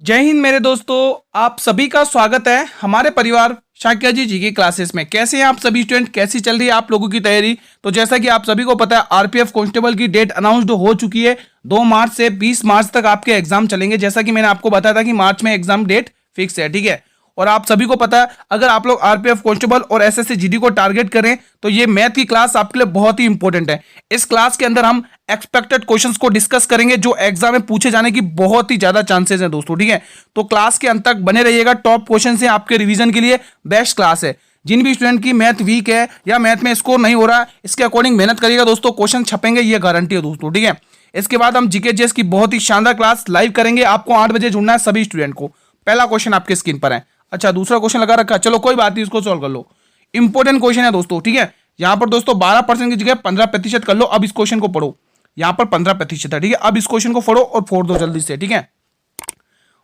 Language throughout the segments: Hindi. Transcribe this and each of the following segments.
जय हिंद मेरे दोस्तों। आप सभी का स्वागत है हमारे परिवार शाक्या जी की क्लासेस में। कैसे हैं आप सभी स्टूडेंट, कैसी चल रही है आप लोगों की तैयारी। तो जैसा कि आप सभी को पता है आरपीएफ कांस्टेबल की डेट अनाउंस्ड हो चुकी है। 2 मार्च से 20 मार्च तक आपके एग्जाम चलेंगे। जैसा कि मैंने आपको बताया था कि मार्च में एग्जाम डेट फिक्स है, ठीक है। और आप सभी को पता है अगर आप लोग आरपीएफ कांस्टेबल और एसएससी जीडी को टारगेट करें तो ये मैथ की क्लास आपके लिए बहुत ही इंपॉर्टेंट है। इस क्लास के अंदर हम एक्सपेक्टेड क्वेश्चंस को डिस्कस करेंगे जो एग्जाम में पूछे जाने की बहुत ही ज्यादा चांसेस हैं दोस्तों, ठीक है। तो क्लास के अंत तक बने रहिएगा। टॉप क्वेश्चन है आपके रिवीजन के लिए, बेस्ट क्लास है। जिन भी स्टूडेंट की मैथ वीक है या मैथ में स्कोर नहीं हो रहा है, इसके अकॉर्डिंग मेहनत करिएगा दोस्तों, क्वेश्चन छपेंगे, ये गारंटी है दोस्तों, ठीक है। इसके बाद हम जीके जेएस की बहुत ही शानदार क्लास लाइव करेंगे। आपको 8 बजे जुड़ना है सभी स्टूडेंट को। पहला क्वेश्चन आपके स्क्रीन पर है। अच्छा, दूसरा क्वेश्चन लगा रखा है, चलो कोई बात नहीं, इसको सॉल्व कर लो। इंपॉर्टेंट क्वेश्चन है दोस्तों, ठीक है। यहां पर दोस्तों 12% की जगह 15% कर लो। अब इस क्वेश्चन को पढ़ो, यहां पर 15% है, ठीक है। अब इस क्वेश्चन को पढ़ो और फोड़ दो जल्दी से, ठीक है।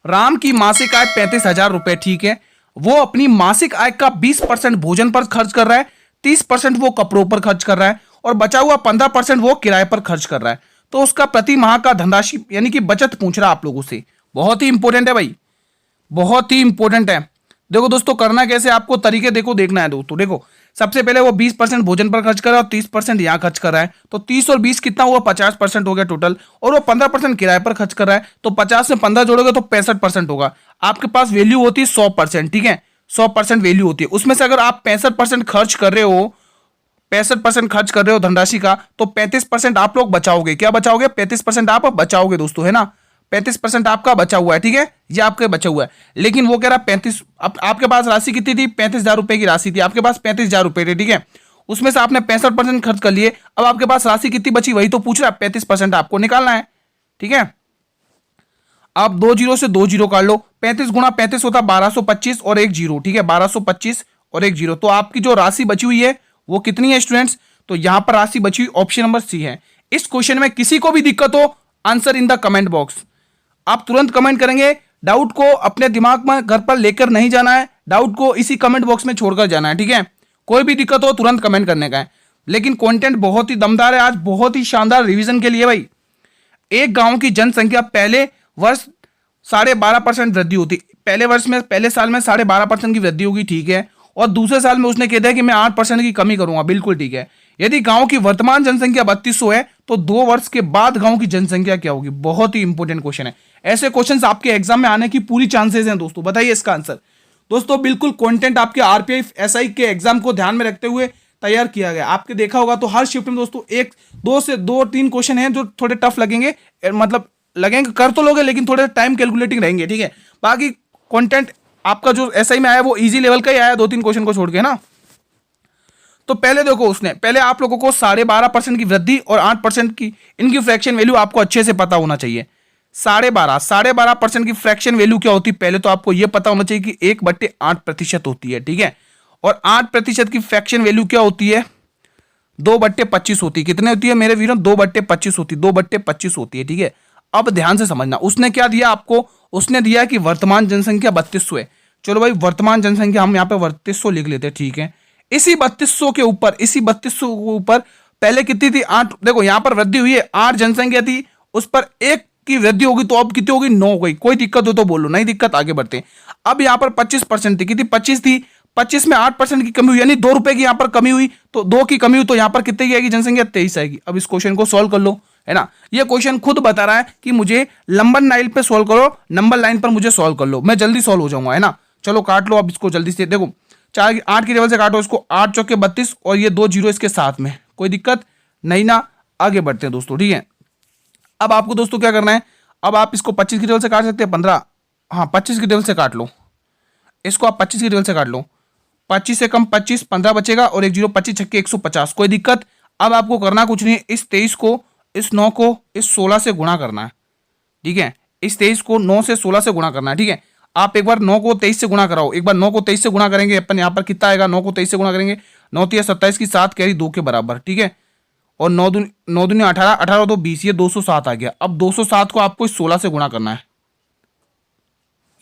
राम की मासिक आय 35,000 रुपए, ठीक है। वो अपनी मासिक आय का 20% भोजन पर खर्च कर रहा है, 30% वो कपड़ों पर खर्च कर रहा है और बचा हुआ 15% वो किराए पर खर्च कर रहा है। तो उसका प्रति माह का धनराशि यानी कि बचत पूछ रहा है आप लोगों से। बहुत ही इंपॉर्टेंट है भाई, बहुत ही इंपॉर्टेंट है। देखो दोस्तों, करना कैसे, आपको तरीके देखना है दोस्तों। देखो, सबसे पहले वो 20% भोजन पर खर्च कर रहा है और 30% यहां खर्च कर रहा है। तो 30 और 20 कितना हुआ, 50% हो गया टोटल। और वो 15% किराए पर खर्च कर रहा है, तो 50 में 15 जोड़ोगे तो 65% होगा। आपके पास वैल्यू होती है 100%, ठीक है। 100% वैल्यू होती है। उसमें से अगर आप 65% खर्च कर रहे हो, 65% खर्च कर रहे हो धनराशि का, तो 35% आप लोग बचाओगे। क्या बचाओगे? 35% आप बचाओगे दोस्तों, है ना। 35% आपका बचा हुआ है, ठीक है। ये आपके बचा हुआ है। लेकिन वो कह रहा 35, आपके पास राशि कितनी थी? 35,000 रुपए की राशि थी आपके पास, 35,000 रुपए थे, ठीक है। उसमें से आपने 65% खर्च कर लिए। अब आपके पास राशि कितनी बची, वही तो पूछ रहा है। 35% आपको निकालना है, ठीक है। आप 2 जीरो से 2 जीरो काट लो। 35 गुणा 35 होता 1225 और 1 जीरो, ठीक है। 1225 और 1 जीरो, तो आपकी जो राशि बची हुई है वो कितनी है स्टूडेंट्स? तो यहां पर राशि बची हुई ऑप्शन नंबर सी है। इस क्वेश्चन में किसी को भी दिक्कत हो, answer in the comment box. आप तुरंत कमेंट करेंगे। डाउट को अपने दिमाग में घर पर लेकर नहीं जाना है, डाउट को इसी कमेंट बॉक्स में छोड़कर जाना है, ठीक है। कोई भी दिक्कत हो तुरंत कमेंट करने का है। लेकिन कंटेंट बहुत ही दमदार है आज, बहुत ही शानदार रिवीजन के लिए भाई। एक गांव की जनसंख्या पहले वर्ष 12.5% वृद्धि होती, पहले वर्ष में, पहले साल में 12.5% की वृद्धि होगी, ठीक है। और दूसरे साल में उसने कह दिया कि मैं 8% की कमी करूंगा, बिल्कुल ठीक है। यदि गांव की वर्तमान जनसंख्या 3200 है तो 2 वर्ष के बाद गांव की जनसंख्या क्या होगी? बहुत ही इंपॉर्टेंट क्वेश्चन है। ऐसे क्वेश्चंस आपके एग्जाम में आने की पूरी चांसेस हैं दोस्तों। बताइए इसका आंसर। दोस्तों बिल्कुल कंटेंट आपके आरपीएफ एसआई के एग्जाम को ध्यान में रखते हुए तैयार किया गया। आपके देखा होगा तो हर शिफ्ट में दोस्तों 2 3 क्वेश्चन हैं जो थोड़े टफ लगेंगे, मतलब लगेंगे, कर तो लोगे लेकिन थोड़े टाइम कैलकुलेटिंग रहेंगे, ठीक है। बाकी कंटेंट आपका जो एसआई में आया वो इजी लेवल का ही आया, 2-3 क्वेश्चन को छोड़ के ना। तो पहले देखो, उसने पहले आप लोगों को 12.5% की वृद्धि और 8% की इनकी फ्रैक्शन वैल्यू आपको अच्छे से पता होना चाहिए। 12.5% की फ्रैक्शन वैल्यू क्या होती है पहले तो आपको यह पता होना चाहिए कि 1/8% होती है, ठीक है। और 8% की फ्रैक्शन वैल्यू क्या होती है? 2/25 होती है। कितने होती है मेरे वीरों? 2/25 होती है, 2/25 होती है, ठीक है। अब ध्यान से समझना, उसने क्या दिया आपको? उसने दिया कि वर्तमान जनसंख्या 3200 है। चलो भाई, वर्तमान जनसंख्या हम यहाँ पे 3200 लिख लेते हैं, ठीक है। इसी 3200 के ऊपर, इसी 3200 के ऊपर पहले कितनी थी? 8। देखो यहां पर वृद्धि हुई है, 8 जनसंख्या थी, उस पर 1 की वृद्धि होगी तो अब कितनी होगी? 9 हो गई। कोई दिक्कत हो तो बोलो, नहीं दिक्कत आगे बढ़ते हैं। अब यहां पर 25% थी, कितनी? 25 थी। 25 में 8% की कमी हुई, यानी 2 रुपए की यहां पर कमी हुई, तो 2 की कमी हुई तो यहां पर कितने की आएगी जनसंख्या? 23 आएगी। अब इस क्वेश्चन को सॉल्व कर लो, है ना। ये क्वेश्चन खुद बता रहा है कि मुझे नंबर लाइन पे सॉल्व करो, नंबर लाइन पर मुझे सॉल्व कर लो, मैं जल्दी सॉल्व हो जाऊंगा, है ना। चलो काट लो अब इसको जल्दी से। देखो 8 की टेबल से काटो इसको, 8 चौके 32 और ये 2 जीरो इसके साथ में, कोई दिक्कत नहीं ना। आगे बढ़ते हैं दोस्तों, ठीक है। अब आपको दोस्तों क्या करना है? अब आप इसको 25 की टेबल से काट सकते हैं, 15, हाँ 25 की टेबल से काट लो इसको, आप 25 की टेबल से काट लो। 25 से कम 25, 15 बचेगा और 1 जीरो, 25 छक्के 150, कोई दिक्कत। अब आपको करना कुछ नहीं है, इस 23 को, इस 9 को इस 16 से गुणा करना है, ठीक है। इस 23 को 9 से 16 से गुणा करना है, ठीक है। आप एक बार 9 को 23 से गुणा कराओ, एक बार 9 को 23 से गुणा करेंगे अपन, यहां पर कितना आएगा? 9 को 23 से गुणा करेंगे, 9 3 27 की 7 कैरी 2 के बराबर, ठीक है। और 9 दूनी 18, 18 2 20, ये 207 आ गया। अब 207 को आपको इस 16 से गुणा करना है,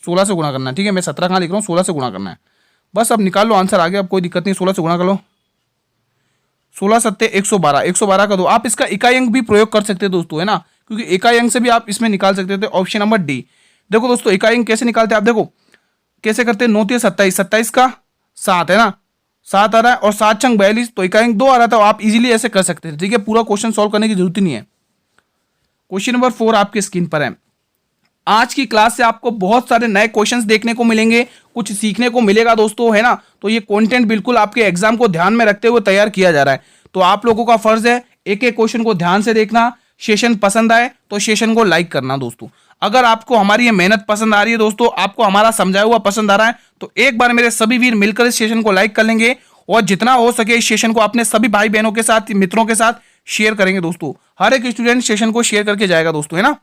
16 से गुणा करना है, ठीक है। मैं 17 कहां लिख रहा हूं, 16 से गुणा करना है बस। अब निकाल लो, आंसर आ गया, अब कोई दिक्कत नहीं। 16 से गुणा कर लो, 16 सत्ते 112, 112 का दो। आप इसका इकाई अंक भी प्रयोग कर सकते हैं दोस्तों, है ना, क्योंकि इकाई अंक से भी आप इसमें निकाल सकते थे। Option number D. देखो दोस्तों इकाई अंक कैसे निकालते हैं आप, देखो कैसे करते हैं, 9 × 27, 27 का 7 है ना, 7 आ रहा है और 7 छंग 42, तो इकाई अंक 2 आ रहा था, आप इजीली ऐसे कर सकते हैं। ठीक है, पूरा क्वेश्चन सॉल्व करने की जरूरत ही नहीं है। क्वेश्चन नंबर 4 आपकी स्क्रीन पर है। आज की क्लास से आपको बहुत सारे नए क्वेश्चंस देखने को मिलेंगे, कुछ सीखने को मिलेगा दोस्तों, है ना। तो ये कंटेंट बिल्कुल आपके एग्जाम को ध्यान में रखते हुए तैयार किया जा रहा है। तो आप लोगों का फर्ज है एक एक क्वेश्चन को ध्यान से देखना, सेशन पसंद आए तो सेशन को लाइक करना दोस्तों। अगर आपको हमारी ये मेहनत पसंद आ रही है दोस्तों, आपको हमारा समझाया हुआ पसंद आ रहा है, तो एक बार मेरे सभी वीर मिलकर इस सेशन को लाइक कर लेंगे और जितना हो सके इस सेशन को अपने सभी भाई बहनों के साथ, मित्रों के साथ शेयर करेंगे दोस्तों। हर एक स्टूडेंट सेशन को शेयर करके जाएगा दोस्तों, है ना।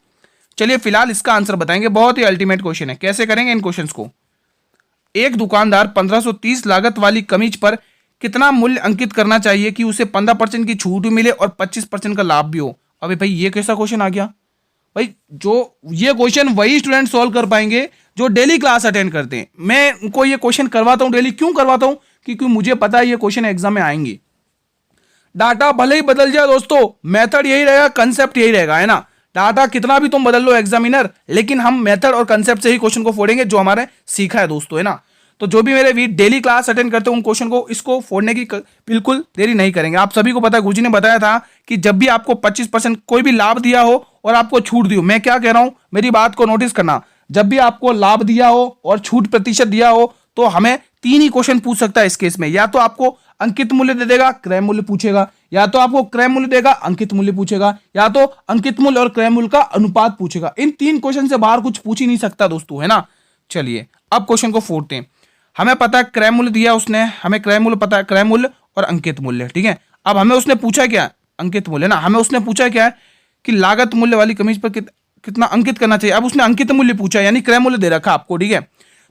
चलिए फिलहाल इसका आंसर बताएंगे, बहुत ही अल्टीमेट क्वेश्चन है। कैसे करेंगे इन क्वेश्चंस को, एक दुकानदार 1530 लागत वाली कमीज पर कितना मूल्य अंकित करना चाहिए कि उसे 15% की छूट भी मिले और 25% का लाभ भी हो। अबे भाई ये कैसा क्वेश्चन आ गया भाई, जो ये क्वेश्चन वही स्टूडेंट सॉल्व कर पाएंगे जो डेली क्लास अटेंड करते हैं। मैं उनको ये क्वेश्चन करवाता हूं डेली, क्यों करवाता हूं, क्योंकि मुझे पता है ये क्वेश्चन एग्जाम में आएंगे। डाटा भले ही बदल जाए दोस्तों, मेथड यही रहेगा, कंसेप्ट यही रहेगा, है ना। डाटा कितना भी तुम बदल लो एग्जामिनर, लेकिन हम मेथड और कंसेप्ट से ही क्वेश्चन को फोड़ेंगे जो हमारे सीखा है दोस्तों, है ना। तो जो भी मेरे वीर डेली क्लास अटेंड करते हैं उन क्वेश्चन को, इसको फोड़ने की बिल्कुल देरी नहीं करेंगे। आप सभी को पता है, गुरुजी ने बताया था कि जब भी आपको 25% कोई भी लाभ दिया हो और आपको छूट दी हो, मैं क्या कह रहा हूं मेरी बात को नोटिस करना, जब भी आपको लाभ दिया हो और छूट प्रतिशत दिया हो तो हमें 3 ही क्वेश्चन पूछ सकता है इस केस में। या तो आपको अंकित मूल्य दे देगा, क्रय मूल्य पूछेगा, या तो आपको क्रय मूल्य देगा, अंकित मूल्य पूछेगा, या तो अंकित मूल्य और क्रय मूल्य का अनुपात पूछेगा। इन 3 क्वेश्चन से बाहर कुछ पूछ ही नहीं सकता दोस्तों, है ना। चलिए अब क्वेश्चन को फोड़ते हैं। हमें पता है क्रय मूल्य दिया उसने, हमें क्रय मूल्य पता है, क्रय मूल्य और अंकित मूल्य, ठीक है। अब हमें उसने पूछा क्या, अंकित मूल्य ना, हमें उसने पूछा क्या है कि लागत मूल्य वाली कमीज पर कितना अंकित करना चाहिए। अब उसने अंकित मूल्य पूछा, यानी क्रय मूल्य दे रखा आपको, ठीक है।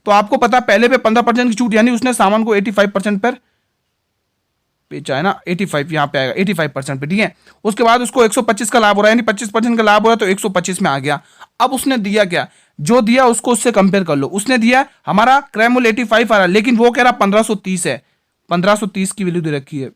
तो आपको पता पहले पे 15% की छूट, यानी उसने सामान को 85% पर बेचा है ना, 85 यहाँ पे आएगा 85% पे, ठीक है। उसके बाद उसको 125 का लाभ हो रहा है, यानी 25% का लाभ हो रहा है, तो 125 में आ गया। अब उसने दिया क्या, जो दिया उसको उससे कंपेयर कर लो। उसने दिया हमारा क्रय मूल्य 85 आ रहा है, लेकिन वो कह रहा 1530 है, 1530 की वैल्यू दे रखी है,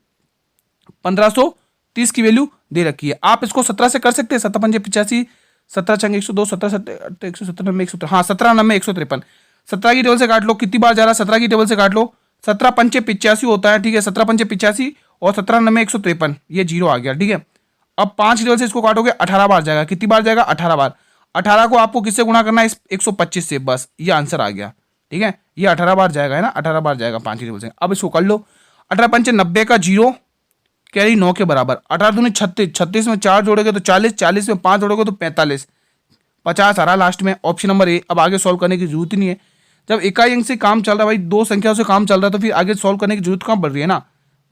1530 की वैल्यू दे रखी है। आप इसको 17 से कर सकते हैं, 17 पंजे 85, 17 छंग 102, 17 117 में 100, हाँ 17 9 में 153, 17 की टेबल से काट लो, कितनी बार जा रहा है 17 की टेबल से काट लो, 17 पंचे 85 होता है, ठीक है। 17 पंचे 85 और 17 9 में 153, ये 0 आ गया, ठीक है। अब 5 की टेबल से इसको काटोगे 18 बार जाएगा, कितनी बार जाएगा 18 बार। 18 को आपको किससे गुणा करना है, 125 से, बस ये आंसर आ गया, ठीक है। ये 18 बार जाएगा, है ना, 18 बार जाएगा 5 की टेबल से। अब इसको कर लो, 18 पंचे 90 का 0 कैरी 9 के बराबर, 18 दूनी 36, 36 में 4 जोड़ोगे तो 40, 40 में 5 जोड़ोगे तो 45, 50 आ रहा लास्ट में, ऑप्शन नंबर ए। अब आगे सॉल्व करने की जरूरत ही नहीं है, जब इकाई अंक से काम चल रहा है भाई, 2 संख्याओं से काम चल रहा है, तो फिर आगे सॉल्व करने की जरूरत कहाँ पड़ रही है ना।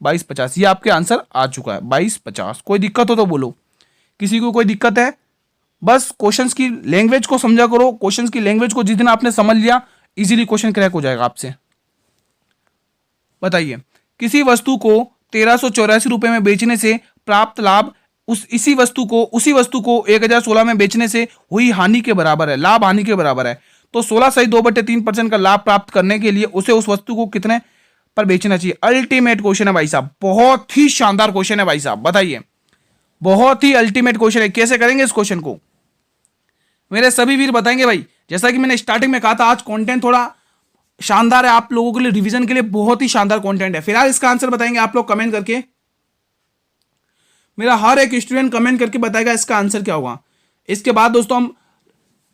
2250 ये आपके आंसर आ चुका है, 2250। कोई दिक्कत हो तो बोलो, किसी को कोई दिक्कत है, बस क्वेश्चंस की लैंग्वेज को समझा करो। क्वेश्चंस की लैंग्वेज को जिस दिन आपने समझ लिया, इजीली क्वेश्चन क्रैक हो जाएगा आपसे। बताइए, किसी वस्तु को 1384 रुपए में बेचने से प्राप्त लाभ उसी वस्तु को 1016 में बेचने से हुई हानि के बराबर है, लाभ हानि के बराबर है। तो 16 सही 2/3% का लाभ प्राप्त करने के लिए उसे उस वस्तु को कितने पर बेचना चाहिए। अल्टीमेट क्वेश्चन है भाई साहब, बहुत ही शानदार क्वेश्चन है भाई साहब। बताइए, बहुत ही अल्टीमेट क्वेश्चन है। कैसे करेंगे इस क्वेश्चन को, मेरे सभी वीर बताएंगे भाई। जैसा कि मैंने स्टार्टिंग में कहा था, आज कंटेंट थोड़ा शानदार है, आप लोगों के लिए रिवीजन के लिए बहुत ही शानदार कंटेंट है। फिलहाल इसका आंसर बताएंगे आप लोग कमेंट करके, मेरा हर एक स्टूडेंट कमेंट करके बताएगा इसका आंसर क्या होगा। इसके बाद दोस्तों हम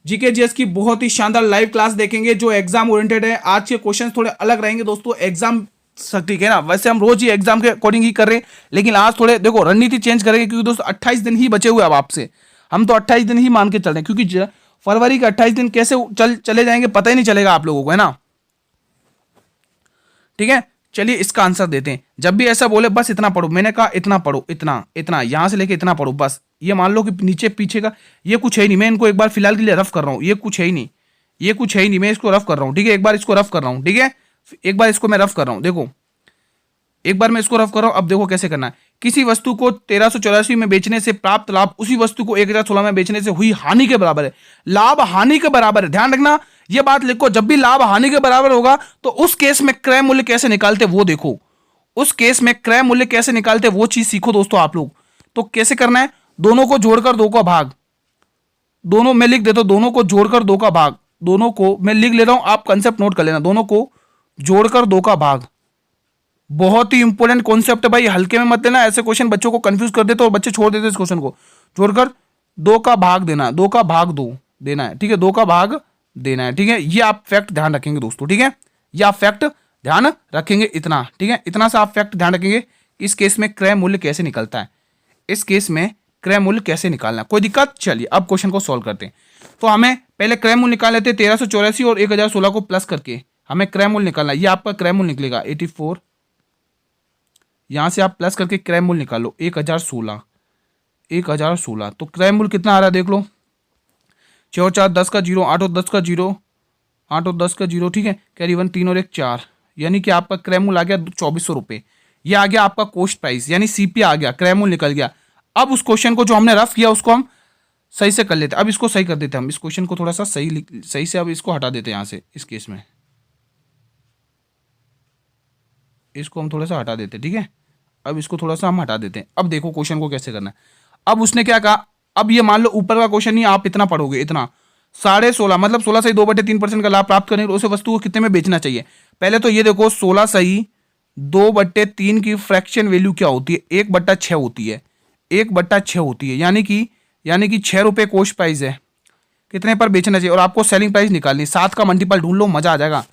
जीके जीएस की बहुत ही शानदार लाइव क्लास देखेंगे जो एग्जाम ओरिएंटेड है। आज के क्वेश्चन थोड़े अलग रहेंगे दोस्तों, एग्जाम ठीक है ना, वैसे हम रोज ही एग्जाम के अकॉर्डिंग ही कर रहे हैं, लेकिन आज थोड़े देखो रणनीति चेंज करेंगे, क्योंकि दोस्तों 28 दिन ही बचे हुए अब आपसे, हम तो 28 दिन ही मान के चल रहे हैं, क्योंकि फरवरी के 28 दिन कैसे चले जाएंगे पता ही नहीं चलेगा आप लोगों को, है ना। ठीक है, चलिए इसका आंसर देते हैं। जब भी ऐसा बोले बस इतना पढ़ो, मैंने कहा इतना पढ़ो, इतना इतना यहां से लेके इतना पढ़ो, बस ये मान लो कि नीचे पीछे का ये कुछ है ही नहीं। मैं इनको एक बार फिलहाल के लिए रफ कर रहा हूँ, ये कुछ है ही नहीं, ये कुछ है ही नहीं, मैं इसको रफ कर रहा हूँ, ठीक है। एक बार इसको रफ कर रहा हूँ, ठीक है, एक बार इसको मैं रफ कर रहा हूँ, देखो एक बार मैं इसको रफ कर रहा हूँ। अब देखो कैसे करना है। किसी वस्तु को 1384 में बेचने से प्राप्त लाभ उसी वस्तु को 1016 में बेचने से हुई हानि के बराबर है। लाभ हानि के बराबर है, ध्यान रखना ये बात लिखो। जब भी लाभ हानि के बराबर होगा तो उस केस में क्रय मूल्य कैसे निकालते वो देखो, उस केस में क्रय मूल्य कैसे निकालते वो चीज सीखो दोस्तों आप लोग। तो कैसे करना है, दोनों को जोड़कर 2 का भाग, दोनों में लिख देता हूं, दोनों को जोड़कर 2 का भाग, दोनों को मैं लिख ले रहा हूं, आप कंसेप्ट नोट कर लेना। दोनों को जोड़कर 2 का भाग, बहुत ही इंपॉर्टेंट कॉन्सेप्ट है भाई, हल्के में मत लेना। ऐसे क्वेश्चन बच्चों को कंफ्यूज कर देते और बच्चे छोड़ देते इस क्वेश्चन को। जोड़कर 2 का भाग देना, 2 का भाग 2 देना है, ठीक है, 2 का भाग देना है, ठीक है। ये आप फैक्ट ध्यान रखेंगे दोस्तों, ठीक है, ये आप फैक्ट ध्यान रखेंगे इतना, ठीक है, इतना सा आप फैक्ट ध्यान रखेंगे। इस केस में क्रय मूल्य कैसे निकलता है, इस केस में क्रय मूल्य कैसे निकालना है, कोई दिक्कत। चलिए अब क्वेश्चन को सॉल्व करते हैं। तो हमें पहले क्रय मूल्य निकाल लेते हैं। 1384 और 1016 को प्लस करके हमें क्रय मूल्य निकालना है। ये आपका क्रय मूल्य निकलेगा 84, यहां से आप प्लस करके क्रय मूल्य निकालो 1016, 1016। तो क्रय मूल्य कितना आ रहा है देख लो, 6 और 4 10 का 0, 8 और 10 का 0, 8 और 10 का 0, ठीक है, कैरी 1 3 और 1 4, यानी कि आपका क्रय मूल्य आ गया 2400 रुपये। ये आ गया आपका कॉस्ट प्राइस, यानी सीपी आ गया, क्रय मूल्य निकल गया। अब उस क्वेश्चन को जो हमने रफ किया उसको हम सही से कर लेते हैं। अब इसको सही कर देते हैं हम, इस क्वेश्चन को थोड़ा सा सही से अब इसको हटा देते हैं यहाँ से। इस केस में इसको हम थोड़ा सा हटा देते हैं, ठीक है। अब इसको थोड़ा सा हम हटा देते हैं। अब देखो क्वेश्चन को कैसे करना है। अब उसने क्या कहा, अब ये मान लो ऊपर का क्वेश्चन नहीं, आप इतना पढ़ोगे, इतना 16.5 मतलब 16 सही 2/3% का लाभ प्राप्त करने उसे वस्तु को कितने में बेचना चाहिए। पहले तो ये देखो 16 सही 2/3 की फ्रैक्शन वैल्यू क्या होती है, 1/6 होती है, 1/6 होती है, यानी कि 6 रुपये कॉस्ट प्राइस है, कितने पर बेचना चाहिए। और आपको सेलिंग प्राइस निकालनी, 7 का मल्टीपल ढूंढ लो, मजा आ जाएगा,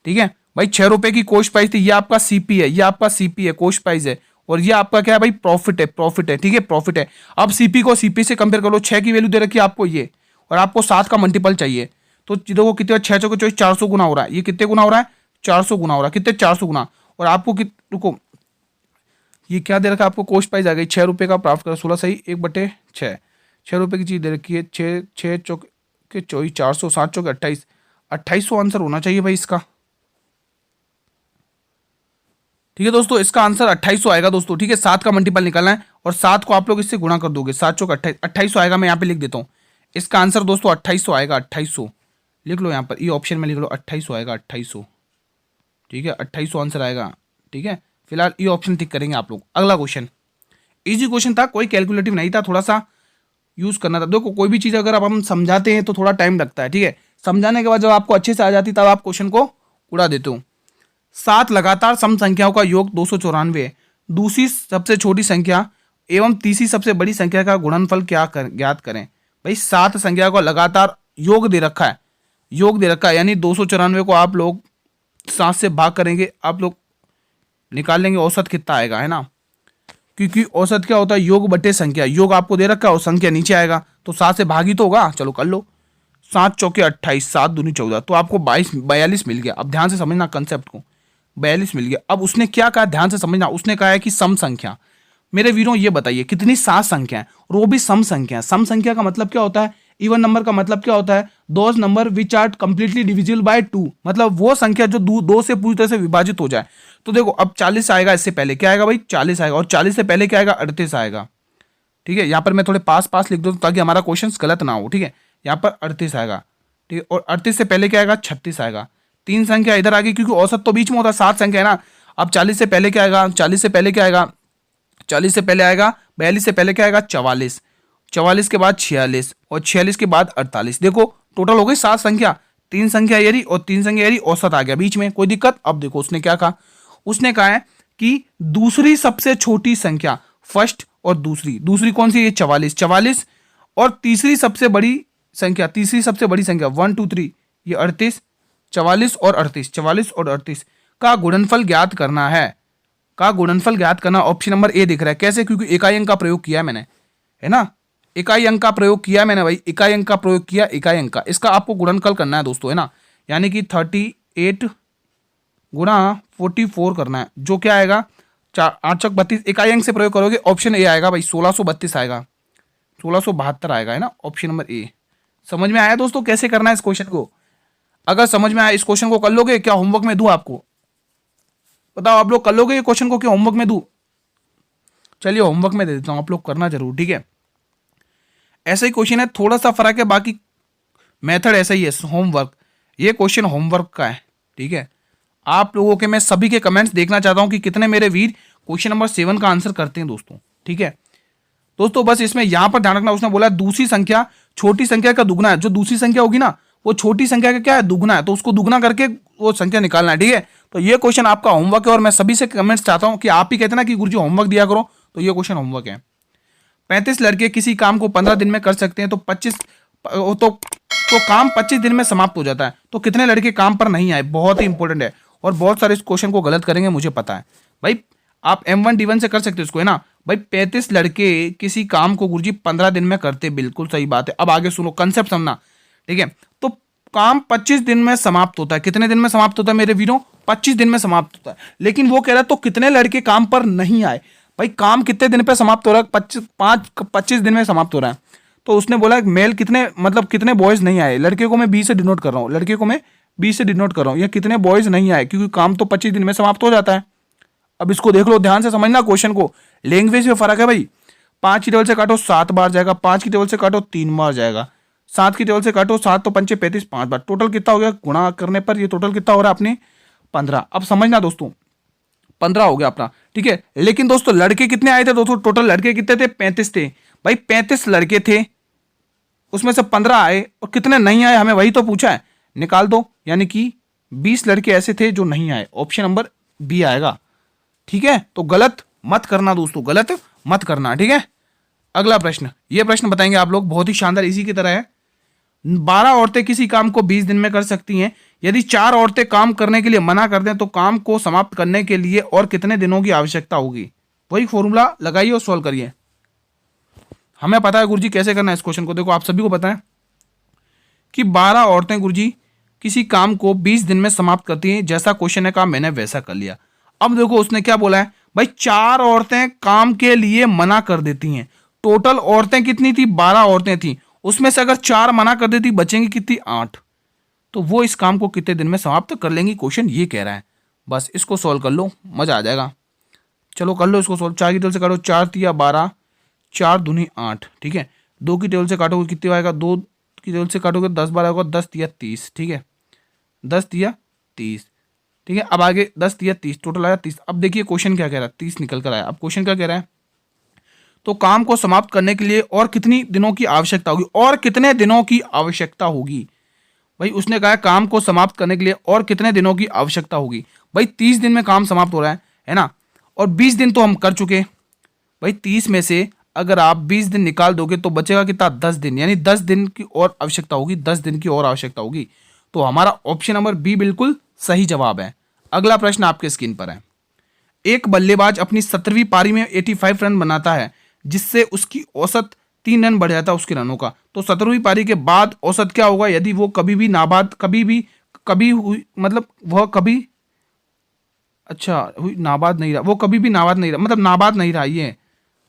ठीक है भाई। 6 रुपये की कॉस्ट प्राइस थी, ये आपका सीपी है, ये आपका सीपी है, कॉस्ट प्राइस है, और ये आपका क्या है भाई, प्रॉफिट है, प्रॉफिट है, ठीक है, प्रॉफिट है। अब सीपी को सीपी से कंपेयर कर लो, 6 की वैल्यू दे रखी है आपको ये, और आपको 7 का मल्टीपल चाहिए। तो देखो कितने 6 चौके 24 400 गुना हो रहा है, ये कितने गुना हो रहा है, 400 गुना हो रहा है, कितने 400 गुना। और आपको रुको, ये क्या दे रखा है आपको, कॉस्ट प्राइस आ गई 6 रुपये का प्राप्त कर 16 सही 1/6, 6 रुपये की चीज़ दे रखी है। 6 चौके 24 400, 7 चौके 28, 2800 आंसर होना चाहिए भाई इसका, ठीक है दोस्तों, इसका आंसर 2800 आएगा दोस्तों, ठीक है। 7 का मल्टीपल निकालना है और 7 को आप लोग इससे गुणा कर दोगे, 7 चौक 28, 2800 आएगा। मैं यहाँ पे लिख देता हूँ, इसका आंसर दोस्तों 2800 आएगा, 2800 लिख लो यहाँ पर, ये ऑप्शन में लिख लो, 2800 आएगा, 2800, ठीक है, 2800 आंसर आएगा, ठीक है। फिलहाल ये ऑप्शन टिक करेंगे आप लोग। अगला क्वेश्चन इजी क्वेश्चन था, कोई कैलकुलेटिव नहीं था, थोड़ा सा यूज करना था। देखो कोई भी चीज़ अगर अब हम समझाते हैं तो थोड़ा टाइम लगता है, ठीक है। समझाने के बाद जब आपको अच्छे से आ जाती तब आप क्वेश्चन को उड़ा देते हो। 7 लगातार सम संख्याओं का योग 294 है। दूसरी सबसे छोटी संख्या एवं तीसरी सबसे बड़ी संख्या का गुणनफल ज्ञात करें। भाई 7 संख्या को लगातार योग दे रखा है, योग दे रखा है, यानी 294 को आप लोग 7 से भाग करेंगे, आप लोग निकाल लेंगे औसत कितना आएगा, है ना। क्योंकि औसत क्या होता है, योग बटे संख्या, योग आपको दे रखा है और संख्या नीचे आएगा, तो 7 से भागी तो होगा। चलो कर लो, 7 चौके 28, 7 दूनी 14, तो आपको 42 मिल गया। अब ध्यान से समझना कंसेप्ट को, 42 मिल गया। अब उसने क्या कहा, ध्यान से समझना, उसने कहा है कि सम संख्या। मेरे वीरों ये बताइए कितनी 7 संख्या है और वो भी सम संख्या। सम संख्या का मतलब क्या होता है, इवन नंबर का मतलब क्या होता है, those number which are completely divisible by 2, मतलब वो संख्या जो 2 से पूरी तरह से विभाजित हो जाए। तो देखो अब 40 आएगा, इससे पहले क्या आएगा भाई, 40 आएगा, और 40 से पहले क्या आएगा, 38 आएगा, ठीक है। यहाँ पर मैं थोड़े पास लिख दूँ ताकि हमारा क्वेश्चन गलत ना हो, ठीक है। यहाँ पर 38 आएगा, ठीक है, और 38 से पहले क्या आएगा, 36 आएगा। 3 संख्या इधर आ गई क्योंकि औसत तो बीच में होता है, 7 संख्या है ना। अब 40 से पहले क्या आएगा, 40 से पहले क्या आएगा, 40 से पहले आएगा 42 से पहले क्या आएगा, 44, 44 के बाद 46 और 46 के बाद 48। देखो टोटल हो गई 7 संख्या, 3 संख्या यदि और 3 संख्या यदि, औसत आ गया बीच में, कोई दिक्कत। अब देखो उसने क्या कहा, उसने कहा है कि दूसरी सबसे छोटी संख्या, फर्स्ट और दूसरी कौन सी है, 44, और तीसरी सबसे बड़ी संख्या, तीसरी सबसे बड़ी संख्या 1 2 3 ये 38, 44 और 38 का गुणनफल ज्ञात करना है, का गुणनफल ज्ञात करना। ऑप्शन नंबर ए दिख रहा है, कैसे, क्योंकि इकाई अंक का प्रयोग किया है मैंने, है ना, इकाई अंक का प्रयोग किया मैंने भाई, इकाई अंक का प्रयोग किया, इकाई अंक का, इसका आपको गुणनफल करना है दोस्तों, है ना, यानी कि 38 गुणा 44 करना है, जो क्या आएगा 8 चौक 32, इकाई अंक से प्रयोग करोगे ऑप्शन ए आएगा भाई, 1632 आएगा, 1672 आएगा, है ना, ऑप्शन नंबर ए। समझ में आया दोस्तों कैसे करना है इस क्वेश्चन को? अगर समझ में आया इस क्वेश्चन को कर लोगे, क्या होमवर्क में दूं आपको, बताओ आप लोग कर लोगे ये क्वेश्चन को, क्या होमवर्क में दूं? चलिए होमवर्क में दे देता हूं, आप लोग करना जरूर, ठीक है। ऐसा ही क्वेश्चन है, थोड़ा सा फर्क है, बाकी मेथड ऐसा ही है, होमवर्क। ये क्वेश्चन होमवर्क का है, ठीक है। आप लोगों के मैं सभी के कमेंट्स देखना चाहता हूं कि कितने मेरे वीर क्वेश्चन नंबर 7 का आंसर करते हैं दोस्तों, ठीक है। दोस्तों बस इसमें यहां पर ध्यान रखना, उसने बोला दूसरी संख्या छोटी संख्या का दुगना है, जो दूसरी संख्या होगी ना वो छोटी संख्या का क्या है, दुगना है, तो उसको दुगना करके वो संख्या निकालना है। ठीक है, तो ये क्वेश्चन आपका होमवर्क है और मैं सभी से कमेंट्स चाहता हूं कि आप ही कहते ना कि गुरुजी होमवर्क दिया करो, तो ये क्वेश्चन होमवर्क है। 35 लड़के किसी काम को 15 दिन में कर सकते हैं, तो 25 तो काम 25 दिन में समाप्त हो जाता है, तो कितने लड़के काम पर नहीं आए? बहुत ही इंपॉर्टेंट है और बहुत सारे इस क्वेश्चन को गलत करेंगे, मुझे पता है भाई। आप M1D1 से कर सकते हो इसको, है ना भाई। 35 लड़के किसी काम को गुरुजी 15 दिन में करते, बिल्कुल सही बात है। अब आगे सुनो, कंसेप्ट समझना, ठीक है। तो काम 25 दिन में समाप्त होता है, कितने दिन में समाप्त होता है मेरे वीरों? 25 दिन में समाप्त होता है। लेकिन वो कह रहा है तो कितने लड़के काम पर नहीं आए? भाई काम कितने दिन पे समाप्त हो रहा है? 25 दिन में समाप्त हो रहा है। तो उसने बोला मेल कितने, मतलब कितने बॉयज नहीं आए। लड़के को मैं 20 से डिनोट कर रहा हूँ, लड़के को मैं 20 से डिनोट कर रहा हूँ, या कितने बॉयज नहीं आए, क्योंकि काम तो 25 दिन में समाप्त हो जाता है। अब इसको देख लो, ध्यान से समझना क्वेश्चन को, लैंग्वेज में फर्क है भाई। 5 की टेबल से काटो 7 बार जाएगा, 5 की टेबल से काटो 3 बार जाएगा, 7 की टेबल से काटो 7 तो 5 35 5 बार, टोटल कितना हो गया? गुणा करने पर ये टोटल कितना हो रहा है अपने? 15। अब समझना दोस्तों, 15 हो गया अपना, ठीक है। लेकिन दोस्तों लड़के कितने आए थे दोस्तों? टोटल लड़के कितने थे? 35 थे भाई। 35 लड़के थे, उसमें से 15 आए, और कितने नहीं आए हमें वही तो पूछा है, निकाल दो। यानी कि 20 लड़के ऐसे थे जो नहीं आए, ऑप्शन नंबर बी आएगा। ठीक है, तो गलत मत करना दोस्तों, गलत मत करना, ठीक है। अगला प्रश्न, ये प्रश्न बताएंगे आप लोग, बहुत ही शानदार, इसी की तरह है। 12 औरतें किसी काम को 20 दिन में कर सकती हैं। यदि 4 औरतें काम करने के लिए मना कर दें तो काम को समाप्त करने के लिए और कितने दिनों की आवश्यकता होगी? वही फॉर्मूला लगाइए और सॉल्व करिए। हमें पता है गुरुजी कैसे करना है इस क्वेश्चन को। देखो आप सभी को पता है कि 12 औरतें गुरुजी किसी काम को 20 दिन में समाप्त करती हैं। जैसा क्वेश्चन है काम मैंने वैसा कर लिया। अब देखो उसने क्या बोला है भाई, 4 औरतें काम के लिए मना कर देती हैं। टोटल औरतें कितनी थी? 12 औरतें थी, उसमें से अगर 4 मना कर देती बचेंगी कितनी? 8। तो वो इस काम को कितने दिन में समाप्त कर लेंगी, क्वेश्चन ये कह रहा है। बस इसको सॉल्व कर लो, मजा आ जाएगा। चलो कर लो इसको सॉल्व। 4 की टेबल से काटो 4 तिया 12, 4 दूनी 8, ठीक है। 2 की टेबल से काटोगे कितने आएगा? 2 की टेबल से काटोगे 10 12 होगा, 10 तिया 30, ठीक है। 10 तिया 30, ठीक है। अब आगे 10 तिया 30, टोटल आया 30। अब देखिए क्वेश्चन क्या कह रहा है, 30 निकल कर आया। अब क्वेश्चन क्या कह रहा है, तो काम को समाप्त करने के लिए और कितनी दिनों की आवश्यकता होगी? और कितने दिनों की आवश्यकता होगी भाई? उसने कहा काम को समाप्त करने के लिए और कितने दिनों की आवश्यकता होगी। भाई 30 दिन में काम समाप्त हो रहा है ना, और 20 दिन तो हम कर चुके भाई। 30 में से अगर आप 20 दिन निकाल दोगे तो बचेगा कितना? 10 दिन, यानी 10 दिन की और आवश्यकता होगी, 10 दिन की और आवश्यकता होगी। तो हमारा ऑप्शन नंबर बी बिल्कुल सही जवाब है। अगला प्रश्न आपके स्क्रीन पर है। एक बल्लेबाज अपनी 17वीं पारी में 85 रन बनाता है, जिससे उसकी औसत 3 रन बढ़ जाता है उसके रनों का। तो 17वीं पारी के बाद औसत क्या होगा यदि वो कभी हुई, मतलब वह कभी, अच्छा हुई नाबाद नहीं रहा, वो कभी भी नाबाद नहीं रहा, मतलब नाबाद नहीं रहा, ये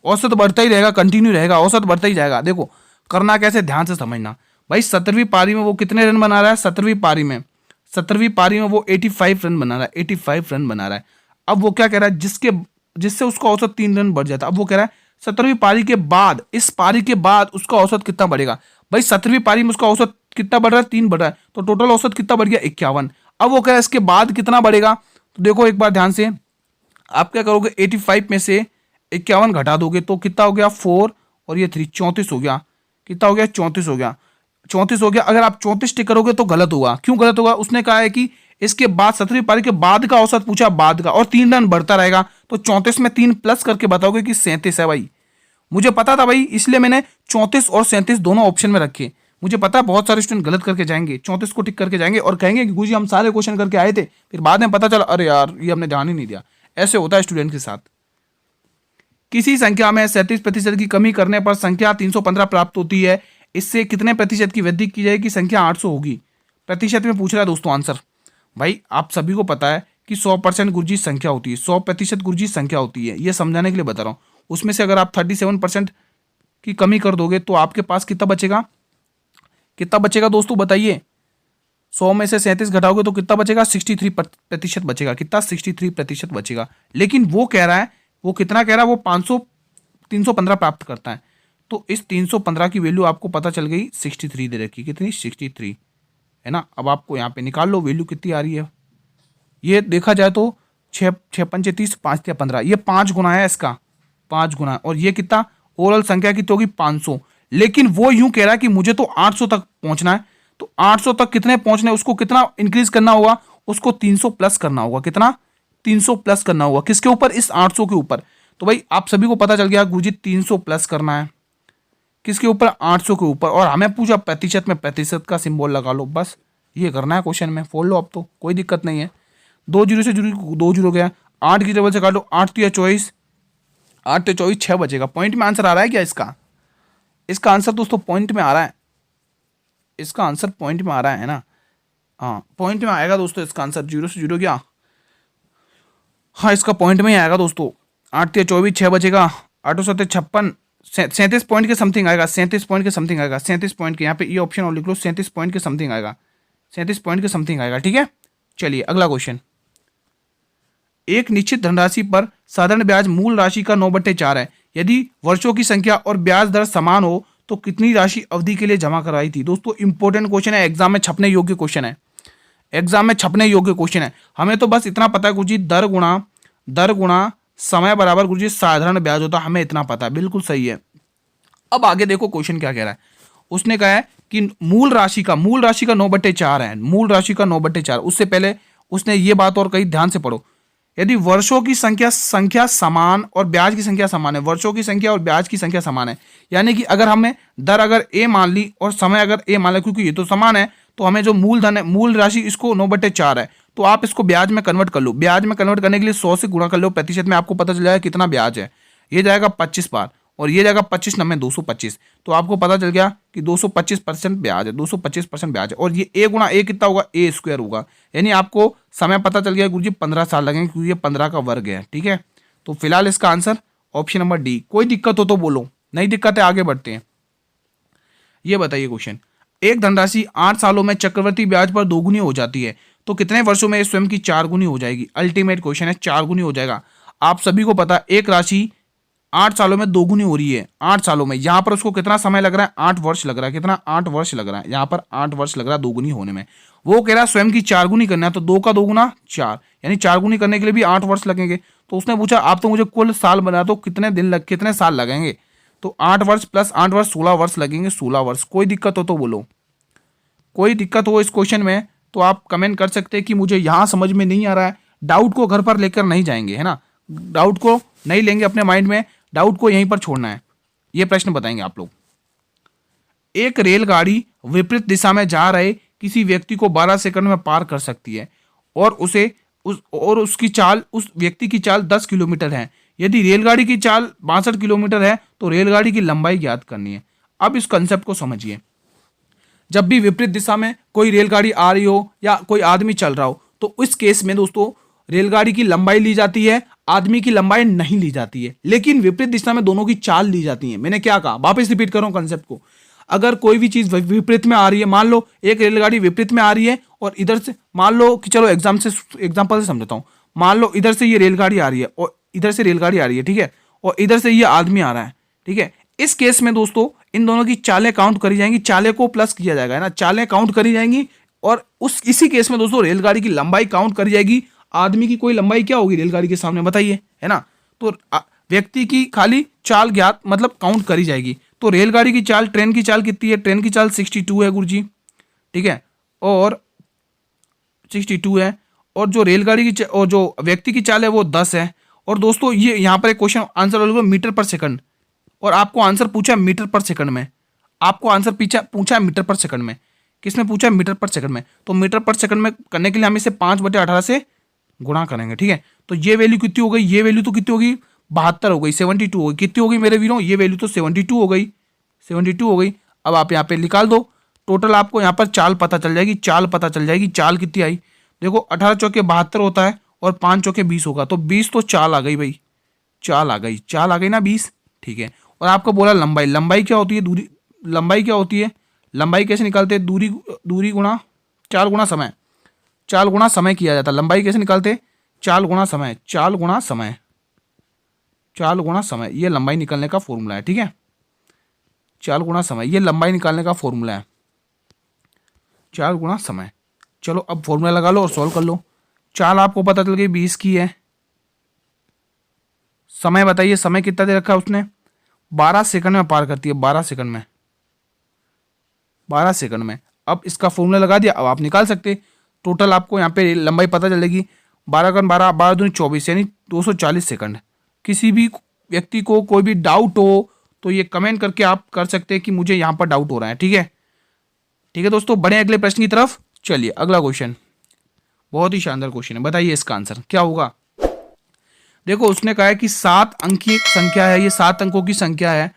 औसत बढ़ता ही रहेगा, कंटिन्यू रहेगा, औसत बढ़ता ही जाएगा। देखो करना कैसे, ध्यान से समझना भाई। 17वीं पारी में वो कितने रन बना रहा है? 17वीं पारी में वो 85 रन बना रहा है, 85 रन बना रहा है। अब वो क्या कह रहा है, जिससे उसका औसत 3 रन बढ़ जाता है। अब वो कह रहा है 17वीं पारी के बाद, इस पारी के बाद उसका औसत कितना बढ़ेगा? भाई 17वीं पारी में उसका औसत कितना बढ़ रहा है? 3 बढ़ रहा है, तो टोटल औसत कितना बढ़ गया? 51। अब वो कह रहा है इसके बाद कितना बढ़ेगा? तो देखो एक बार ध्यान से, आप क्या करोगे, 85 में से 51 घटा दोगे तो कितना हो गया? 4 और ये 3, 34 हो गया। कितना हो गया? 34 हो गया, 34 हो गया। अगर आप 34 टिक करोगे तो गलत होगा। क्यों गलत होगा? उसने कहा है कि इसके बाद 17वीं पारी के बाद का औसत पूछा, बाद का, और 3 रन बढ़ता रहेगा। तो 34 में 3 प्लस करके बताओगे कि 37 है भाई। मुझे पता था भाई, इसलिए मैंने 34 और 37 दोनों ऑप्शन में रखे। मुझे पता है बहुत सारे स्टूडेंट गलत करके जाएंगे, 34 को टिक करके जाएंगे और कहेंगे कि गुरुजी हम सारे क्वेश्चन करके आए थे, फिर बाद में पता चला अरे यार ये हमने ध्यान ही नहीं दिया। ऐसे होता है स्टूडेंट के साथ। किसी संख्या में 37% की कमी करने पर संख्या 315 प्राप्त होती है। इससे कितने प्रतिशत की वृद्धि की जाएगी? संख्या 800 होगी। प्रतिशत में पूछ रहा है दोस्तों आंसर। भाई आप सभी को पता है कि 100% गुरुजी संख्या होती है, 100% गुरुजी संख्या होती है, ये समझाने के लिए बता रहा हूँ। उसमें से अगर आप 37% की कमी कर दोगे तो आपके पास कितना बचेगा? कितना बचेगा दोस्तों बताइए? 100 में से 37 घटाओगे तो कितना बचेगा? 63% बचेगा। कितना? 63% बचेगा। लेकिन वो कह रहा है, वो कितना कह रहा है? वो 315 प्राप्त करता है। तो इस 315 की वैल्यू आपको पता चल गई, 63 दे रखी। कितनी? 63 है ना। अब आपको यहाँ पे निकाल लो वैल्यू कितनी आ रही है। ये देखा जाए तो 6 पंचे 30, 5 या 15, ये 5 गुना है इसका, 5 गुना। और ये कितना? ओवरऑल संख्या कितनी होगी? 500। लेकिन वो यूं कह रहा है कि मुझे तो 800 तक पहुंचना है। तो 800 तक कितने पहुंचने, उसको कितना इंक्रीज करना होगा, उसको 300 प्लस करना होगा। कितना? 300 प्लस करना होगा। किसके ऊपर? इस 800 के ऊपर। तो भाई आप सभी को पता चल गया गुरुजी 300 प्लस करना है किसके ऊपर? 800 के ऊपर। और हमें पूछा प्रतिशत में, प्रतिशत का सिंबल लगा लो, बस ये करना है क्वेश्चन में। फोड़ लो अब तो, कोई दिक्कत नहीं है। 2 जीरो से जीरो 2 जीरो गया, 8 की टेबल से काटो, 8 तो या 24, 8 तो 24, 6 बचेगा। पॉइंट में आंसर आ रहा है क्या इसका? इसका आंसर दोस्तों पॉइंट में आ रहा है, इसका आंसर पॉइंट में आ रहा है ना? हाँ पॉइंट में आएगा दोस्तों इसका आंसर। 0 से 0 क्या? हाँ इसका पॉइंट में ही आएगा दोस्तों। 8 या 24, 6 बचेगा, 8 7 56, 37 पॉइंट के समथिंग आएगा, 37 पॉइंट के समथिंग आएगा, 37 पॉइंट के, यहाँ पे ये ऑप्शन और लिख लो, 37 पॉइंट के समथिंग आएगा, 37 पॉइंट के समथिंग आएगा। ठीक है, चलिए अगला क्वेश्चन। एक निश्चित धनराशि पर साधारण ब्याज मूल राशि का 9/4 है। यदि वर्षों की संख्या और ब्याज दर समान हो तो कितनी राशि अवधि के लिए जमा कराई थी? दोस्तों इंपॉर्टेंट क्वेश्चन है, एग्जाम में छपने योग्य क्वेश्चन है, एग्जाम में छपने योग्य क्वेश्चन है। हमें तो बस इतना पता है गुरुजी, दर गुणा समय बराबर गुरुजी साधारण ब्याज होता है, हमें इतना पता है, बिल्कुल सही है। अब आगे देखो क्वेश्चन क्या कह रहा है। उसने कहा है कि मूल राशि का 9/4 है, मूल राशि का 9/4। उससे पहले उसने ये बात और कही, ध्यान से पढ़ो। यदि वर्षों की संख्या समान और ब्याज की संख्या समान है, वर्षों की संख्या और ब्याज की संख्या समान है, यानी कि अगर हमें दर अगर ए मान ली और समय अगर ए मान लिया, क्योंकि ये तो समान है, तो हमें जो मूलधन है, मूल राशि इसको 9/4 है, तो आप इसको ब्याज में कन्वर्ट कर लो। ब्याज में कन्वर्ट करने के लिए 100 से गुणा कर लो, प्रतिशत में आपको पता चल जाएगा कितना ब्याज है। ये जाएगा 25 बार और ये जाएगा 25 9 225, तो आपको पता चल गया कि 225% ब्याज है, 225% ब्याज है। और ये ए गुणा ए कितना होगा? ए स्क्वायर होगा, यानी आपको समय पता चल गया गुरुजी 15 साल लगेंगे, क्योंकि ये 15 का वर्ग है। ठीक है, तो फिलहाल इसका आंसर ऑप्शन नंबर डी। कोई दिक्कत हो तो बोलो, नहीं दिक्कत है आगे बढ़ते हैं। ये बताइए क्वेश्चन, एक धनराशि 8 सालों में चक्रवृद्धि ब्याज पर 2 गुनी हो जाती है, तो कितने वर्षों में स्वयं की 4 गुनी हो जाएगी? अल्टीमेट क्वेश्चन है, 4 गुनी हो जाएगा। आप सभी को पता है एक राशि 8 सालों में 2 गुनी हो रही है, 8 सालों में। यहां पर उसको कितना समय लग रहा है? 8 वर्ष लग रहा है। कितना? 8 वर्ष लग रहा है, यहां पर 8 वर्ष लग रहा है 2 गुनी होने में। वो कह रहा है स्वयं की 4 गुनी करना है, तो 2 का 2 गुना 4, यानी 4 गुनी करने के लिए भी 8 वर्ष लगेंगे। तो उसने पूछा आप तो मुझे कुल साल बना दो, कितने साल लगेंगे? तो 8 वर्ष प्लस 8 वर्ष 16 वर्ष लगेंगे, 16 वर्ष। कोई दिक्कत हो तो बोलो, कोई दिक्कत हो इस क्वेश्चन में तो आप कमेंट कर सकते हैं कि मुझे यहां समझ में नहीं आ रहा है। डाउट को घर पर लेकर नहीं जाएंगे, है ना, डाउट को नहीं लेंगे अपने माइंड में, डाउट को यहीं पर छोड़ना है। ये प्रश्न बताएंगे आप लोग। एक रेलगाड़ी विपरीत दिशा में जा रहे किसी व्यक्ति को 12 सेकंड में पार कर सकती है और उसकी चाल, उस व्यक्ति की चाल 10 किलोमीटर है। यदि रेलगाड़ी की चाल 62 किलोमीटर है तो रेलगाड़ी की लंबाई ज्ञात करनी है। अब इस कंसेप्ट को समझिए। जब भी विपरीत दिशा में कोई रेलगाड़ी आ रही हो या कोई आदमी चल रहा हो, तो इस केस में दोस्तों रेलगाड़ी की लंबाई ली जाती है, आदमी की लंबाई नहीं ली जाती है, लेकिन विपरीत दिशा में दोनों की चाल ली जाती है। मैंने क्या कहा, वापस रिपीट कर रहा हूं कंसेप्ट को। अगर कोई भी चीज विपरीत में आ रही है, मान लो एक रेलगाड़ी विपरीत में आ रही है और इधर से, मान लो कि चलो एग्जाम्पल से समझता हूं, मान लो इधर से ये रेलगाड़ी आ रही है और इधर से रेलगाड़ी आ रही है, ठीक है, और इधर से ये आदमी आ रहा है, ठीक है। इस केस में दोस्तों इन दोनों की चालें काउंट करी जाएंगी, चालें को प्लस किया जाएगा, है ना, चालें काउंट करी जाएंगी और इसी केस में दोस्तों रेलगाड़ी की लंबाई काउंट करी जाएगी। आदमी की कोई लंबाई क्या होगी रेलगाड़ी के सामने, बताइए, है ना। तो व्यक्ति की खाली चाल ज्ञात, मतलब काउंट करी जाएगी। तो रेलगाड़ी की चाल, ट्रेन की चाल कितनी है? ट्रेन की चाल 62 है गुरुजी, ठीक है, और 62 है, और जो रेलगाड़ी की और जो व्यक्ति की चाल है वो 10 है। और दोस्तों ये यहाँ पर एक क्वेश्चन आंसर मीटर पर सेकंड, और आपको आंसर पूछा मीटर पर सेकंड में, आपको आंसर पूछा मीटर पर सेकंड में। किसमें पूछा? मीटर पर सेकंड में। तो मीटर पर सेकंड में करने के लिए हम इसे 5/18 से गुणा करेंगे, ठीक है। तो ये वैल्यू कितनी हो गई? ये वैल्यू तो कितनी होगी? 72 हो गई, 72 हो गई। कितनी हो गई मेरे वीरों? ये वैल्यू तो 72 हो गई, 72 हो गई। अब आप यहाँ पे निकाल दो टोटल, आपको यहाँ पर चाल पता चल जाएगी, चाल पता चल जाएगी। चाल कितनी आई? देखो 18 चौके 72 होता है और 5 चौके 20 होगा, तो 20 तो चाल आ गई भाई, चाल आ गई, चाल आ गई ना 20, ठीक है। और आपको बोला लंबाई, लंबाई क्या होती है? दूरी, लंबाई क्या होती है? लंबाई कैसे निकालते हैं? दूरी गुणा चाल गुणा समय, चाल गुणा समय किया जाता है। लंबाई कैसे निकालते? चाल गुणा समय, चाल गुणा समय, चाल गुणा समय, ये लंबाई निकालने का फॉर्मूला है, ठीक है। चाल गुणा समय, ये लंबाई निकालने का फॉर्मूला है, चाल गुणा समय। चलो अब फॉर्मूला लगा लो और सॉल्व कर लो। चाल आपको पता चल गई 20 की है। समय बताइए, समय कितना दे रखा है उसने? 12 सेकंड में पार करती है, 12 सेकंड में, 12 सेकंड में। अब इसका फॉर्मूला लगा दिया, अब आप निकाल सकते। टोटल आपको यहाँ पे लंबाई पता चलेगी, 12×12 24 यानी 240 सेकंड। किसी भी व्यक्ति को कोई भी डाउट हो तो ये कमेंट करके आप कर सकते हैं कि मुझे यहाँ पर डाउट हो रहा है। ठीक है, ठीक है दोस्तों, बढ़े अगले प्रश्न की तरफ। चलिए अगला क्वेश्चन, बहुत ही शानदार क्वेश्चन है, बताइए इसका आंसर क्या होगा। देखो उसने कहा है कि 7 अंकीय संख्या है, ये 7 अंकों की संख्या है।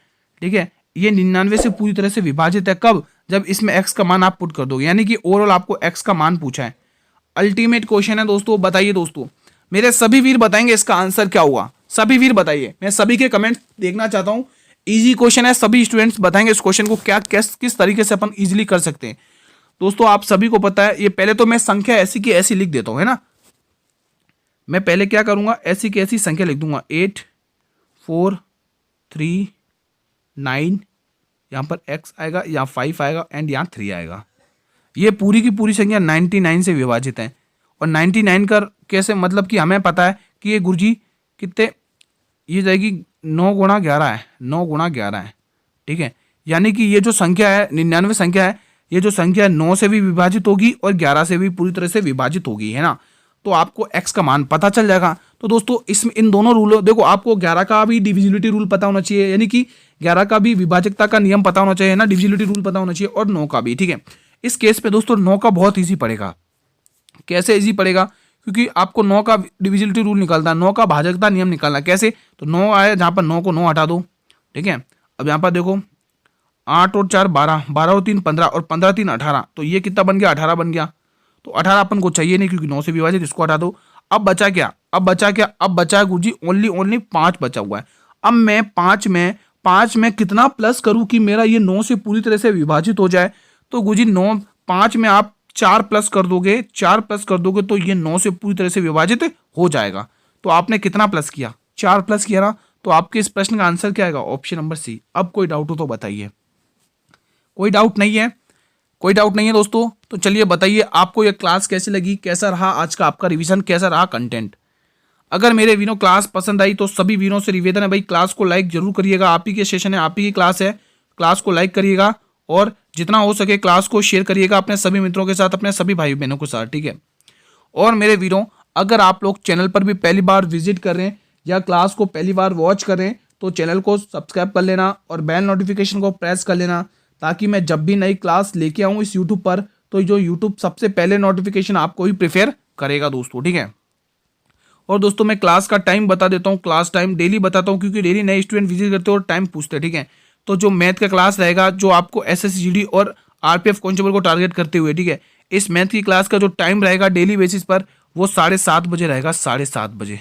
ठीक है, ये 99 से पूरी तरह से विभाजित है। कब? जब इसमें x का मान आप पुट कर दो, यानी कि ओवरऑल आपको x का मान पूछा है। अल्टीमेट क्वेश्चन है दोस्तों, बताइए दोस्तों, मेरे सभी वीर बताएंगे इसका आंसर क्या हुआ। सभी वीर बताइए, मैं सभी के कमेंट देखना चाहता हूं। इजी क्वेश्चन है, सभी स्टूडेंट्स बताएंगे इस क्वेश्चन को क्या किस तरीके से अपन इजीली कर सकते हैं। दोस्तों आप सभी को पता है, ये पहले तो मैं संख्या ऐसी की ऐसी लिख देता हूं, है ना। मैं पहले क्या करूंगा, ऐसी की ऐसी संख्या लिख दूंगा, 8 4 3 9, यहाँ पर x आएगा, यहाँ 5 आएगा एंड यहाँ 3 आएगा। ये पूरी की पूरी संख्या 99 से विभाजित है। और 99 का कैसे, मतलब कि हमें पता है कि ये गुरुजी कितने, ये जाएगी 9×11 है, 9×11 है। ठीक है, यानी कि ये जो संख्या है 99 संख्या है, ये जो संख्या है 9 से भी विभाजित होगी और 11 से भी पूरी तरह से विभाजित होगी, है ना। तो आपको x का मान पता चल जाएगा। तो दोस्तों इसमें इन दोनों रूलों, देखो आपको 11 का भी डिविजिबिलिटी रूल पता होना चाहिए, यानी कि 11 का भी विभाजकता का नियम पता होना चाहिए ना, डिविजिबिलिटी रूल पता होना चाहिए, और 9 का भी। ठीक है, इस केस पे दोस्तों 9 का बहुत ईजी पड़ेगा। कैसे ईजी पड़ेगा, क्योंकि आपको 9 का डिविजिबिलिटी रूल निकालना है, 9 का भाजकता नियम निकालना है। कैसे? तो 9 आया, जहाँ पर 9 को 9 हटा दो। ठीक है, अब यहाँ पर देखो 8 और 4 12, 12 और 3 15 और 15 3 18, तो ये कितना बन गया, 18 बन गया। तो 18 अपन को चाहिए नहीं क्योंकि 9 से विभाजित, इसको हटा दो। अब बचा क्या, अब बचा है गुरुजी ओनली 5 बचा हुआ है। अब मैं 5 में कितना प्लस करूं कि मेरा ये 9 से पूरी तरह से विभाजित हो जाए। तो गुरुजी 5 में आप 4 प्लस कर दोगे, 4 प्लस कर दोगे तो ये 9 से पूरी तरह से विभाजित हो जाएगा। तो आपने कितना प्लस किया, 4 प्लस किया ना। तो आपके इस प्रश्न का आंसर क्या आएगा, ऑप्शन नंबर सी। अब कोई डाउट हो तो बताइए। कोई डाउट नहीं है, कोई डाउट नहीं है दोस्तों। तो चलिए बताइए आपको यह क्लास कैसी लगी, कैसा रहा आज का आपका रिवीजन, कैसा रहा कंटेंट। अगर मेरे वीरों क्लास पसंद आई तो सभी वीरों से निवेदन है भाई, क्लास को लाइक जरूर करिएगा। आप ही के सेशन है, आप ही की क्लास है, क्लास को लाइक करिएगा और जितना हो सके क्लास को शेयर करिएगा अपने सभी मित्रों के साथ, अपने सभी भाई बहनों के साथ। ठीक है, और मेरे वीरों अगर आप लोग चैनल पर भी पहली बार विजिट कर रहे हैं या क्लास को पहली बार वॉच कर रहे हैं तो चैनल को सब्सक्राइब कर लेना और बेल नोटिफिकेशन को प्रेस कर लेना, ताकि मैं जब भी नई क्लास लेके आऊँ इस यूट्यूब पर तो जो यूट्यूब सबसे पहले नोटिफिकेशन आपको ही प्रेफर करेगा दोस्तों। ठीक है, और दोस्तों मैं क्लास का टाइम बता देता हूँ, क्लास टाइम डेली बताता हूँ क्योंकि डेली नए स्टूडेंट विजिट करते हैं और टाइम पूछते हैं। ठीक है, तो जो मैथ का क्लास रहेगा जो आपको एसएससी जीडी और आरपीएफ कांस्टेबल को टारगेट करते हुए, ठीक है, इस मैथ की क्लास का जो टाइम रहेगा डेली बेसिस पर वो 7:30 बजे रहेगा, 7:30 बजे,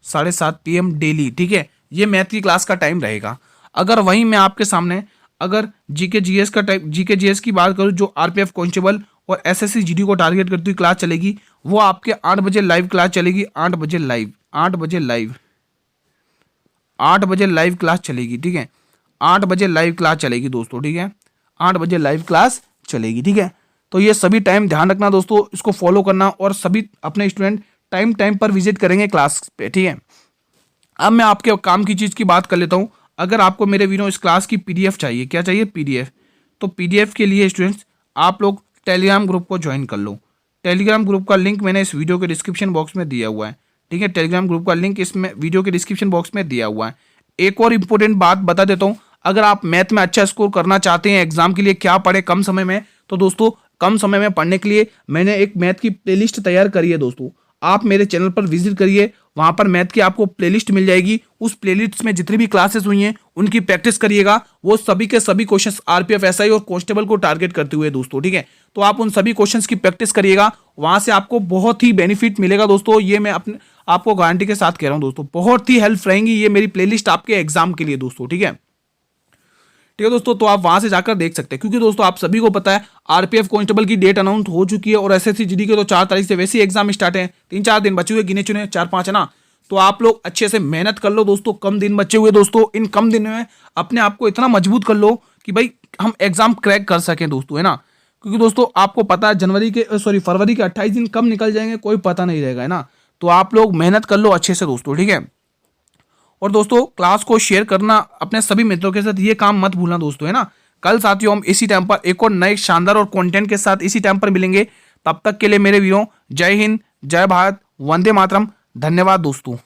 7:30 PM डेली। ठीक है, ये मैथ की क्लास का टाइम रहेगा। अगर वहीं मैं आपके सामने अगर जीके जीएस का टाइम, जीके जीएस की बात करूँ जो आरपीएफ कांस्टेबल और एसएससी जीडी को टारगेट करती हुई क्लास चलेगी, वो आपके 8 बजे लाइव क्लास चलेगी, 8 बजे लाइव, 8 बजे लाइव, 8 बजे लाइव क्लास चलेगी। ठीक है, 8 बजे लाइव क्लास चलेगी दोस्तों। ठीक है, 8 बजे लाइव क्लास चलेगी। ठीक है, तो ये सभी टाइम ध्यान रखना दोस्तों, इसको फॉलो करना और सभी अपने स्टूडेंट टाइम पर विजिट करेंगे क्लास पे। ठीक है, अब मैं आपके काम की चीज़ की बात कर लेता हूँ। अगर आपको मेरे वीडियो इस क्लास की पीडीएफ चाहिए, क्या चाहिए, पीडीएफ, तो पीडीएफ के लिए स्टूडेंट्स आप लोग टेलीग्राम ग्रुप को ज्वाइन कर लो। टेलीग्राम ग्रुप का लिंक मैंने इस वीडियो के डिस्क्रिप्शन बॉक्स में दिया हुआ है। ठीक है, टेलीग्राम ग्रुप का लिंक इसमें वीडियो के डिस्क्रिप्शन बॉक्स में दिया हुआ है। एक और इंपॉर्टेंट बात बता देता हूँ, अगर आप मैथ में अच्छा स्कोर करना चाहते हैं, एग्जाम के लिए क्या पढ़े कम समय में, तो दोस्तों कम समय में पढ़ने के लिए मैंने एक मैथ की प्लेलिस्ट तैयार करी है दोस्तों। आप मेरे चैनल पर विजिट करिए, वहां पर मैथ की आपको प्लेलिस्ट मिल जाएगी। उस प्लेलिस्ट में जितनी भी क्लासेस हुई हैं उनकी प्रैक्टिस करिएगा। वो सभी के सभी क्वेश्चंस आरपीएफ एसआई और कांस्टेबल को टारगेट करते हुए दोस्तों। ठीक है, तो आप उन सभी क्वेश्चंस की प्रैक्टिस करिएगा, वहां से आपको बहुत ही बेनिफिट मिलेगा दोस्तों। ये मैं अपने आपको गारंटी के साथ कह रहा हूं दोस्तों, बहुत ही हेल्प रहेंगी ये मेरी प्लेलिस्ट आपके एग्जाम के लिए दोस्तों। ठीक है, ठीक है दोस्तों, तो आप वहां से जाकर देख सकते हैं, क्योंकि दोस्तों आप सभी को पता है आरपीएफ कांस्टेबल की डेट अनाउंस हो चुकी है और एसएससी जीडी के तो 4 तारीख से वैसे ही एग्जाम स्टार्ट है। 3-4 दिन बचे हुए, गिने चुने 4-5 है ना। तो आप लोग अच्छे से मेहनत कर लो दोस्तों, कम दिन बचे हुए दोस्तों, इन कम दिन में अपने आप को इतना मजबूत कर लो कि भाई हम एग्जाम क्रैक कर सकें दोस्तों, है ना। क्योंकि दोस्तों आपको पता है फरवरी के 28 दिन कब निकल जाएंगे कोई पता नहीं रहेगा, है ना। तो आप लोग मेहनत कर लो अच्छे से दोस्तों। ठीक है, और दोस्तों क्लास को शेयर करना अपने सभी मित्रों के साथ, ये काम मत भूलना दोस्तों, है ना। कल साथियों हम इसी टाइम पर एक और नए शानदार और कंटेंट के साथ इसी टाइम पर मिलेंगे। तब तक के लिए मेरे वीरों, जय हिंद, जय भारत, वंदे मातरम। धन्यवाद दोस्तों।